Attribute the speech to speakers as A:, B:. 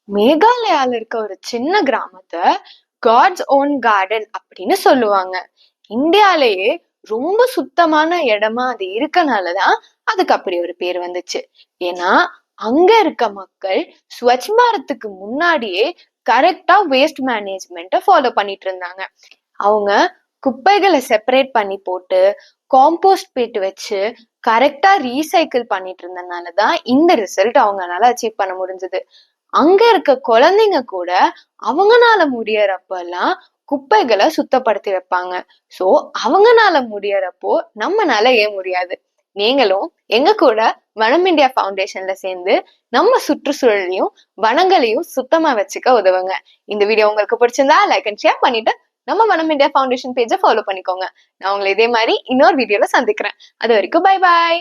A: மேகாலயால இருக்க ஒரு சின்ன கிராமத்தை காட்ஸ் ஓன் கார்டன் அப்படின்னு சொல்லுவாங்க. இந்தியாலேயே ரொம்ப சுத்தமான இடமா அது இருக்கனாலதான் அதுக்கு அப்படி ஒரு பேர் வந்துச்சு. ஏன்னா அங்க இருக்க மக்கள் ஸ்வச் பாரத்துக்கு முன்னாடியே கரெக்டா வேஸ்ட் மேனேஜ்மெண்ட்டை ஃபாலோ பண்ணிட்டு இருந்தாங்க. அவங்க குப்பைகளை செப்பரேட் பண்ணி போட்டு காம்போஸ்ட் பீட் வச்சு கரெக்டா ரீசைக்கிள் பண்ணிட்டு இருந்தனாலதான் இந்த ரிசல்ட் அவங்களால அச்சீவ் பண்ண முடிஞ்சது. அங்க இருக்க குழந்தைங்க கூட அவங்கனால முடியறப்பெல்லாம் குப்பைகளை சுத்தப்படுத்தி வைப்பாங்க. சோ அவங்கனால முடியறப்போ நம்மனால ஏன் முடியாது? நீங்களும் எங்க கூட வனம் இந்தியா ஃபவுண்டேஷன்ல சேர்ந்து நம்ம சுற்றுச்சூழலையும் வனங்களையும் சுத்தமா வச்சுக்க உதவுங்க. இந்த வீடியோ உங்களுக்கு பிடிச்சிருந்தா லைக் அண்ட் ஷேர் பண்ணிட்டு நம்ம வனம் இந்தியா ஃபவுண்டேஷன் பேஜை ஃபாலோ பண்ணிக்கோங்க. நான் உங்களை இதே மாதிரி இன்னொரு வீடியோல சந்திக்கிறேன். அது வரைக்கும் பை பாய்.